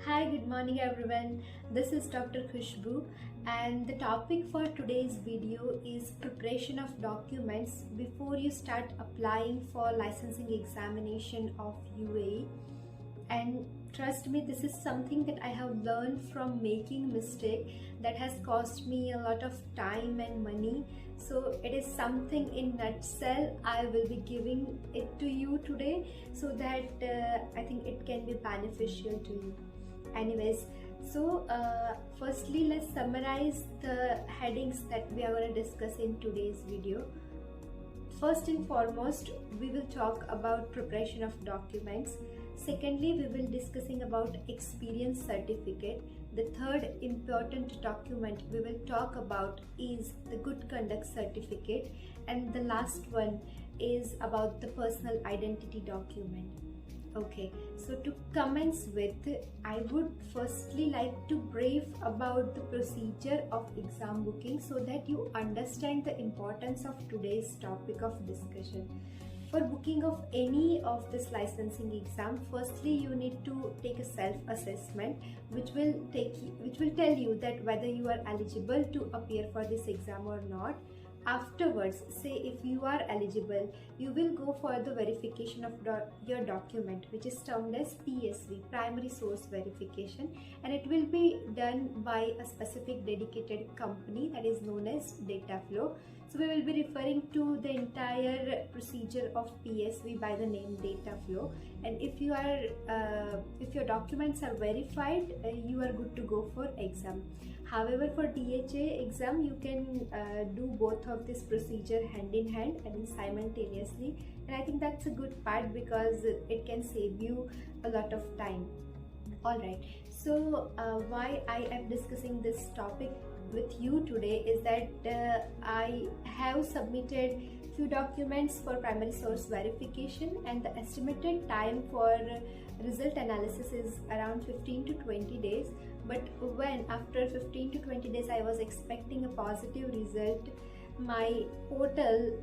Hi, good morning everyone. This is Dr. Khushbu and the topic for today's video is preparation of documents before you start applying for licensing examination of UAE. And trust me, this is something that I have learned from making mistake that has cost me a lot of time and money. So it is something in nutshell I will be giving it to you today so that I think it can be beneficial to you. Anyways, so firstly let's summarize the headings that we are going to discuss in today's video. First and foremost, we will talk about preparation of documents. Secondly, we will discussing about experience certificate. The third important document we will talk about is the good conduct certificate, and the last one is about the personal identity document. Okay, so to commence with, I would firstly like to brief about the procedure of exam booking so that you understand the importance of today's topic of discussion. For booking of any of this licensing exam, firstly you need to take a self-assessment which will tell you that whether you are eligible to appear for this exam or not. Afterwards, say if you are eligible, you will go for the verification of your document, which is termed as PSV, primary source verification, and it will be done by a specific dedicated company that is known as Dataflow. So we will be referring to the entire procedure of PSV by the name Dataflow, and if your documents are verified, you are good to go for exam. However, for DHA exam, you can do both of this procedure hand in hand and simultaneously, and I think that's a good part because it can save you a lot of time. Alright, so why I am discussing this topic with you today is that I have submitted few documents for primary source verification, and the estimated time for result analysis is around 15 to 20 days. But when after 15 to 20 days I was expecting a positive result, my portal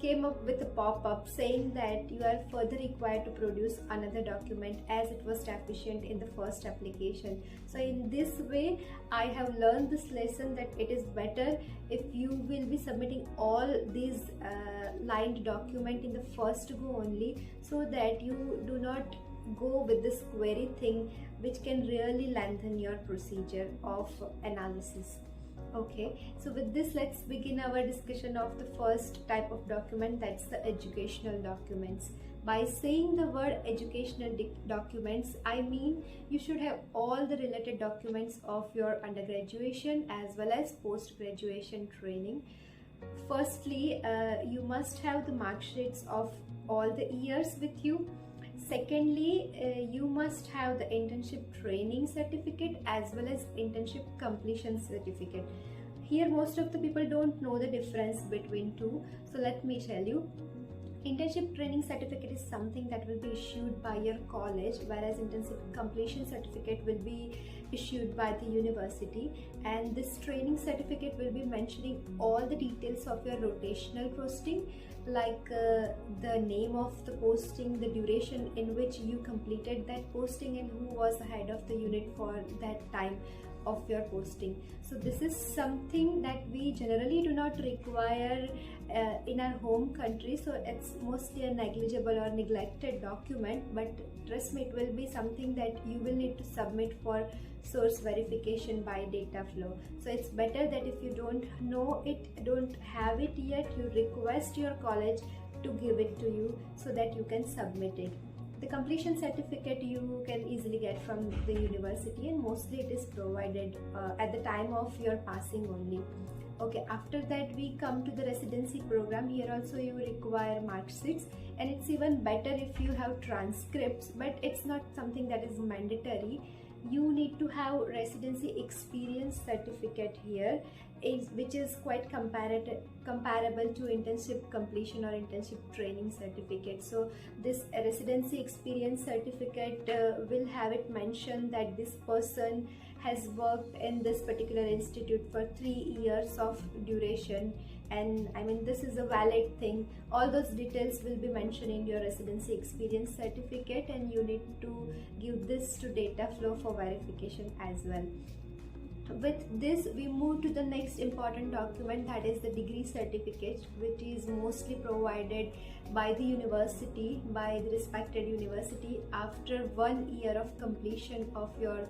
came up with a pop-up saying that you are further required to produce another document as it was deficient in the first application. So in this way I have learned this lesson that it is better if you will be submitting all these lined document in the first go only, so that you do not go with this query thing which can really lengthen your procedure of analysis. Okay, so with this, let's begin our discussion of the first type of document, that's the educational documents. By saying the word educational documents, I mean you should have all the related documents of your undergraduation as well as post-graduation training. Firstly, you must have the mark sheets of all the years with you. Secondly, you must have the internship training certificate as well as internship completion certificate. Here most of the people don't know the difference between two, so let me tell you. Internship training certificate is something that will be issued by your college, whereas internship completion certificate will be issued by the university, and this training certificate will be mentioning all the details of your rotational posting, like the name of the posting, the duration in which you completed that posting, and who was the head of the unit for that time of your posting. So this is something that we generally do not require in our home country, so it's mostly a negligible or neglected document, but trust me, it will be something that you will need to submit for source verification by Dataflow. So it's better that if you don't know it, don't have it yet, you request your college to give it to you so that you can submit it. The completion certificate you can easily get from the university, and mostly it is provided at the time of your passing only. Okay, after that we come to the residency program. Here also you require mark sheets, and it's even better if you have transcripts, but it's not something that is mandatory. You need to have residency experience certificate here, which is quite comparable to internship completion or internship training certificate. So this residency experience certificate will have it mentioned that this person has worked in this particular institute for 3 years of duration. and I mean this is a valid thing. All those details will be mentioned in your residency experience certificate, and you need to give this to Dataflow for verification as well. With this, we move to the next important document, that is the degree certificate, which is mostly provided by the university, by the respected university, after 1 year of completion of your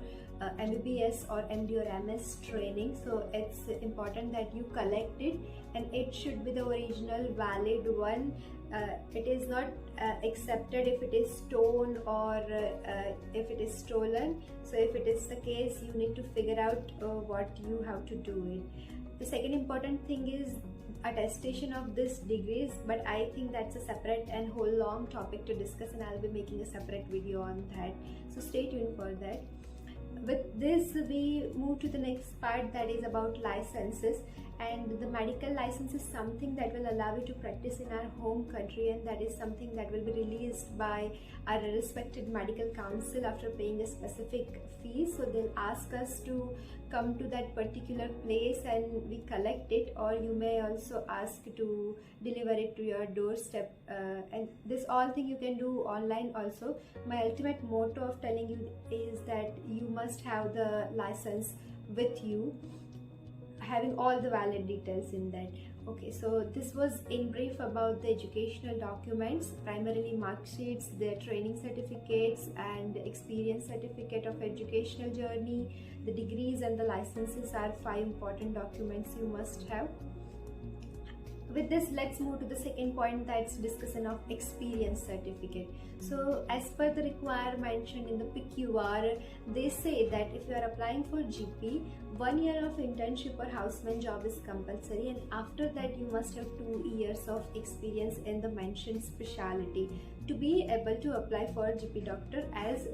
MBBS or MD or MS training. So it's important that you collect it, and it should be the original valid one. It is not accepted if it is stolen or if it is stolen. So if it is the case, you need to figure out what you have to do it. The second important thing is attestation of this degrees, but I think that's a separate and whole long topic to discuss, and I'll be making a separate video on that, so stay tuned for that. With this, we move to the next part, that is about licenses. And the medical license is something that will allow you to practice in our home country, and that is something that will be released by our respected medical council after paying a specific fee. So they'll ask us to come to that particular place and we collect it, or you may also ask to deliver it to your doorstep, and this all thing you can do online also. My ultimate motto of telling you is that you must have the license with you, having all the valid details in that. Okay, so this was in brief about the educational documents, primarily mark sheets, their training certificates and experience certificate of educational journey. The degrees and the licenses are 5 important documents you must have. With this, let's move to the second point, that's discussion of experience certificate. So as per the requirement mentioned in the PQR, they say that if you are applying for GP, 1 year of internship or houseman job is compulsory, and after that you must have 2 years of experience in the mentioned specialty to be able to apply for GP doctor as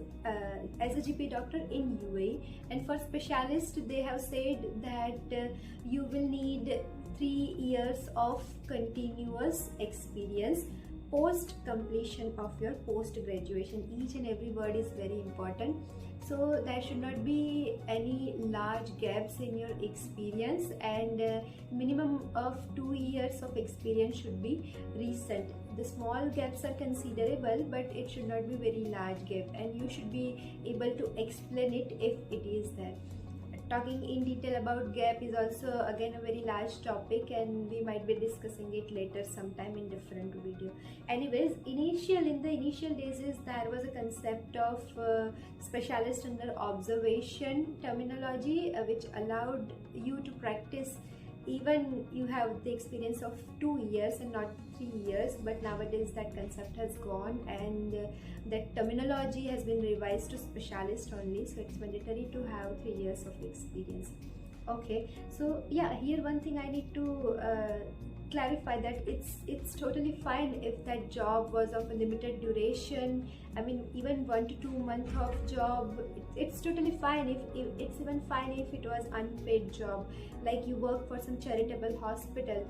a GP doctor in UAE. And for specialist, they have said that you will need 3 years of continuous experience post completion of your post graduation. Each and every word is very important. So there should not be any large gaps in your experience, and minimum of 2 years of experience should be recent. The small gaps are considerable, but it should not be very large gap, and you should be able to explain it if it is there. Talking in detail about gap is also again a very large topic, and we might be discussing it later sometime in different video. Anyways, in the initial days there was a concept of specialist under observation terminology, which allowed you to practice even you have the experience of 2 years and not 3 years. But nowadays that concept has gone, and that terminology has been revised to specialist only, so it's mandatory to have 3 years of experience. Okay, so yeah, here one thing I need to clarify, that it's totally fine if that job was of a limited duration. I mean, even 1 to 2 months of job, it's totally fine. If it's even fine if it was unpaid job, like you work for some charitable hospital.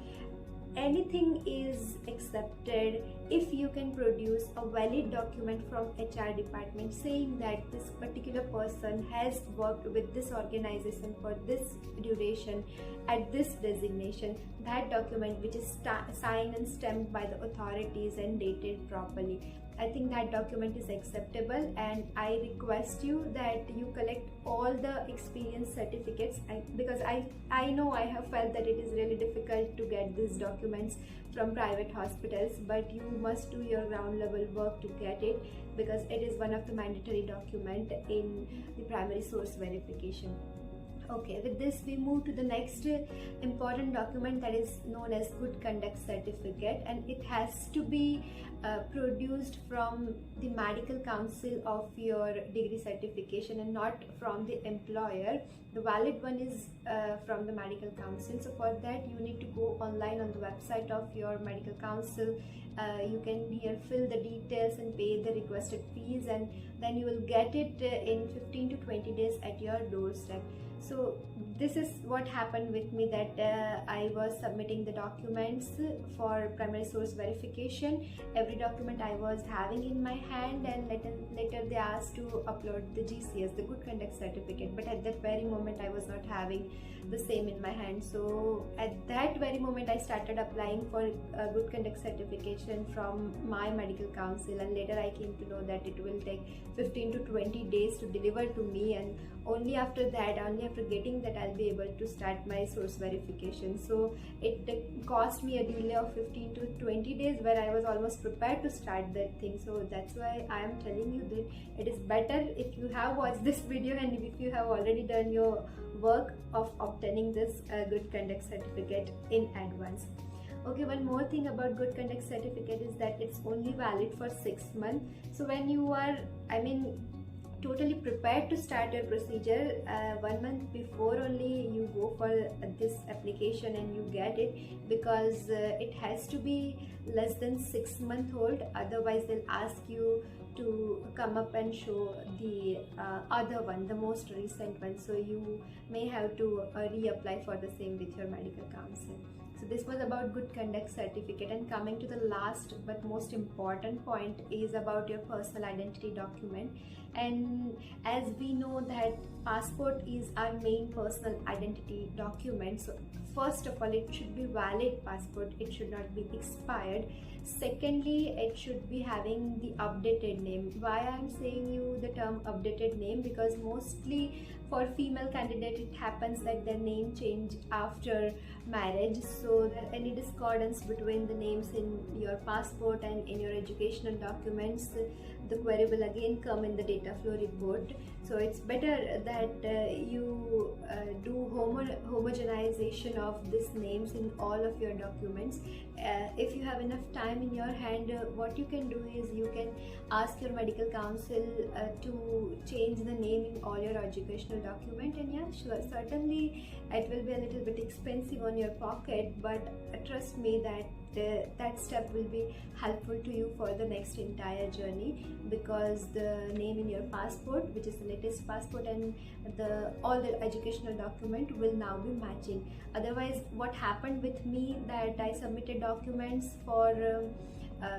Anything is accepted if you can produce a valid document from HR department saying that this particular person has worked with this organization for this duration at this designation. That document, which is signed and stamped by the authorities and dated properly, I think that document is acceptable, and I request you that you collect all the experience certificates, because I know I have felt that it is really difficult to get these documents from private hospitals, but you must do your ground level work to get it, because it is one of the mandatory document in the primary source verification. Okay, with this we move to the next important document, that is known as good conduct certificate, and it has to be produced from the medical council of your degree certification and not from the employer. The valid one is from the medical council. So for that you need to go online on the website of your medical council. You can here fill the details and pay the requested fees, and then you will get it in 15 to 20 days at your doorstep. So this is what happened with me, that I was submitting the documents for primary source verification. Every document I was having in my hand, and later they asked to upload the GCS, the good conduct certificate, but at that very moment I was not having the same in my hand. So at that very moment I started applying for a good conduct certification from my medical council, and later I came to know that it will take 15 to 20 days to deliver to me, and only after that, only after getting that, I'll be able to start my source verification. So it cost me a delay of 15 to 20 days, where I was almost prepared to start that thing. So that's why I am telling you that it is better if you have watched this video and if you have already done your work of obtaining this good conduct certificate in advance. Okay, one more thing about good conduct certificate is that it's only valid for 6 months. So when you are, totally prepared to start your procedure, 1 month before only you go for this application and you get it, because it has to be less than 6 months old, otherwise they'll ask you to come up and show the other one, the most recent one. So you may have to reapply for the same with your medical council. So this was about good conduct certificate, and coming to the last but most important point is about your personal identity document. And as we know that passport is our main personal identity document, so first of all it should be valid passport, it should not be expired. Secondly, it should be having the updated name. Why I'm saying you the term updated name, because mostly for female candidate it happens that their name change after marriage. So there any discordance between the names in your passport and in your educational documents, the query will again come in the Dataflow report. So it's better that you do homogenization of these names in all of your documents. If you have enough time in your hand, what you can do is you can ask your medical council to change the name in all your educational document. And yeah, sure, certainly it will be a little bit expensive on your pocket, but trust me that that step will be helpful to you for the next entire journey, because the name in your passport, which is the latest passport, and all the educational document will now be matching. Otherwise, what happened with me, that I submitted documents for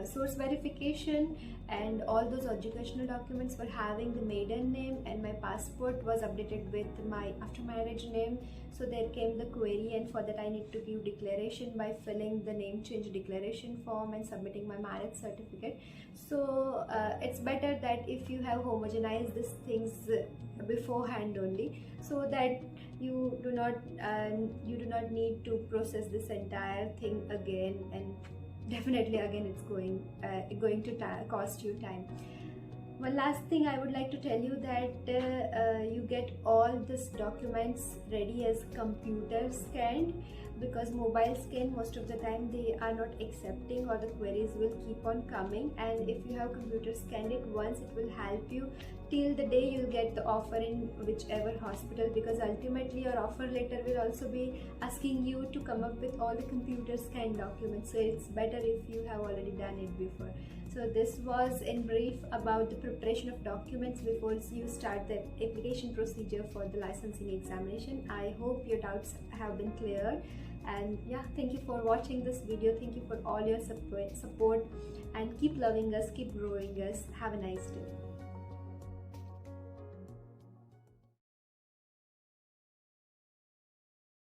source verification, and all those educational documents were having the maiden name, and my passport was updated with my after marriage name. So there came the query, and for that I need to give declaration by filling the name change declaration form and submitting my marriage certificate. So it's better that if you have homogenized these things beforehand only, so that you do not need to process this entire thing again, and definitely again it's going to cost you time. One last thing I would like to tell you, that you get all these documents ready as computer scanned, because mobile scan most of the time they are not accepting, or the queries will keep on coming. And if you have computer scanned it once, it will help you till the day you get the offer in whichever hospital, because ultimately your offer letter will also be asking you to come up with all the computer scanned documents. So it's better if you have already done it before. So this was in brief about the preparation of documents before you start the application procedure for the licensing examination. I hope your doubts have been cleared. And yeah, thank you for watching this video. Thank you for all your support, and keep loving us, keep growing us. Have a nice day.